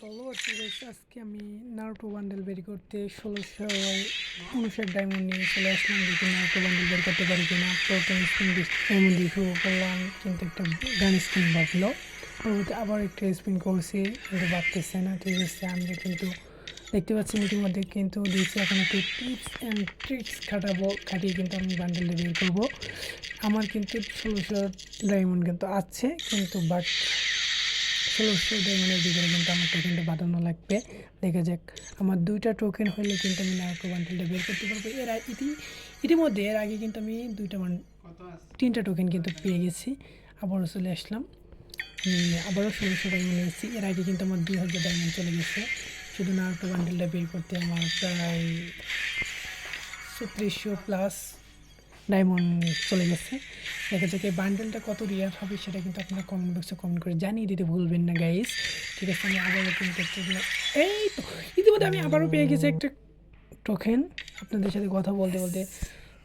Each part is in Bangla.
হ্যালো আজকে আমি নারুটো বান্ডেল বের করতে 1659 ডায়মন্ড নিয়ে চলে আসলাম। দেখি নারুটো বান্ডেল বের করতে পারি কিনা। প্রথম স্পিন ডায়মন্ড দিয়ে শুরু করলাম, কিন্তু একটা গান স্পিন ভাবলো। পরবর্তী আবার একটা স্পিন করছি, কিন্তু ভাবতেছে না। ঠিক আছে, আমরা কিন্তু দেখতে পাচ্ছি ইতিমধ্যে কিন্তু দিয়েছি। এখন একটু টিপস অ্যান্ড ট্রিক্স খাটিয়ে কিন্তু আমি বান্ডেলটা বের করবো। আমার কিন্তু 1600 ডায়মন্ড কিন্তু আছে, কিন্তু বাট 1600 ডায়মন্ডের ভিতরে কিন্তু আমার টোকেনটা বাঁধানো লাগবে। দেখা যাক, আমার 2টা টোকেন হলে কিন্তু আমি নারুটো বান্ডেলটা বের করতে পারবো। ইতিমধ্যে এর আগে কিন্তু আমি 3টা টোকেন কিন্তু পেয়ে গেছি। আবারও চলে আসলাম, আবারও 1600 ডায়মন্ড নিয়েছি। এর আগে কিন্তু আমার 2000 ডায়মন্ড চলে গেছে শুধু নারুটো বান্ডেলটা বের করতে। আমার প্রায় 3600 প্লাস ডায়মন্ড চলে গেছে। দেখা যাক এই বান্ডেলটা কত রিয়ার হবে, সেটা কিন্তু আপনারা কমেন্ট বক্সে কমেন্ট করে জানিয়ে দিতে ভুলবেন না গাইস। ঠিক আছে, আমি আবারও কিন্তু এই তো ইতিমধ্যে আমি আবারও পেয়ে গেছি একটা টোকেন আপনাদের সাথে কথা বলতে বলতে।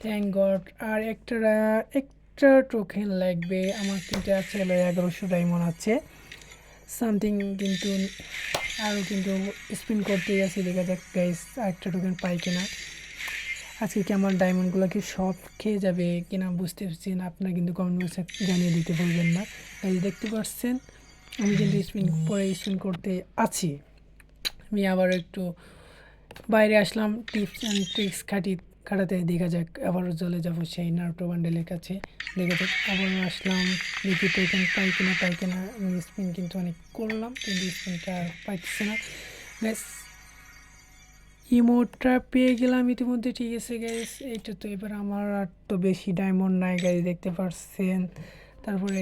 Thank god. আর একটা টোকেন লাগবে আমার, কিন্তু আছে 1100 ডায়মন্ড আছে সামথিং, কিন্তু আরও কিন্তু স্পিন করতেই আছে। দেখা যাক গাইস আরেকটা টোকেন পাই কিনা। আজকে কি আমার ডায়মন্ডগুলো কি সব খেয়ে যাবে কিনা বুঝতে পারছি না। আপনারা কিন্তু কমেন্ট বক্সে জানিয়ে দিতে ভুলবেন না। এই দেখতে পাচ্ছেন আমি কিন্তু স্পিন করতে আছি। আমি আবার একটু বাইরে আসলাম টিপস অ্যান্ড ট্রিক্স খাটাতে। দেখা যাক আবারও চলে যাবো সেই নারুটো বান্ডেলের কাছে। দেখা যাক আবারও আসলাম, দেখি টোকেন পাই কিনা। আমি স্পিন কিন্তু অনেক করলাম, কিন্তু স্পিনটা পাইতেছে না। ব্যাস ইমোটটা পেয়ে গেলাম ইতিমধ্যে। ঠিক আছে গাইস, এইটা তো এবার আমার আর তো বেশি ডায়মন্ড নাই গাইস, দেখতে পাচ্ছেন। তারপরে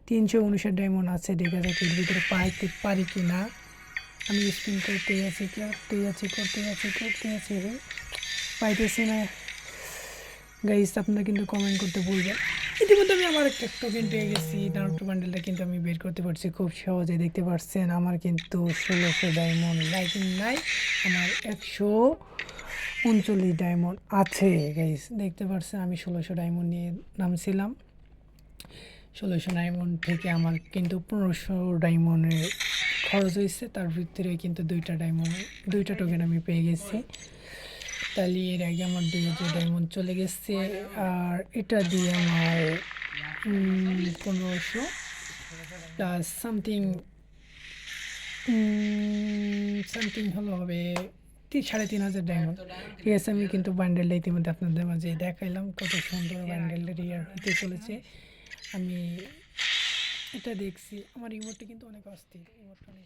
359 ডায়মন্ড আছে। দেখা যাক এর ভিতরে পাইতে পারি কি না। আমি স্পিন করতেই আছি পাইতেছি না গাইস। আপনারা কিন্তু কমেন্ট করতে ভুলবেন। ইতিমধ্যে আমি আমার একটা টোকেন পেয়ে গেছি। নারুটো বান্ডেলটা কিন্তু আমি বের করতে পারছি খুব সহজে। দেখতে পাচ্ছেন আমার কিন্তু 1600 ডায়মন্ড নাই, আমার 139 ডায়মন্ড আছে গাইস। দেখতে পাচ্ছেন আমি 1600 ডায়মন্ড নিয়ে নামছিলাম। 1600 ডায়মন্ড থেকে আমার কিন্তু 1500 ডায়মন্ডের খরচ হয়েছে। তার ভিতরে কিন্তু 2টা টোকেন আমি পেয়ে গেছি। তাহলে এর আগে আমার 2000 ডায়মন্ড চলে গেছে। আর এটা দিয়ে আমার 1500 প্লাস সামথিং হলো হবে 3500 ডায়মন্ড। ঠিক আছে, আমি কিন্তু বান্ডেলটা ইতিমধ্যে আপনাদের মাঝে দেখাইলাম কত সুন্দর বান্ডেলটা রিয়ার হতে চলেছে। আমি এটা দেখছি, আমার ইমোটটা কিন্তু অনেক অস্থির। ইমোটটা অনেক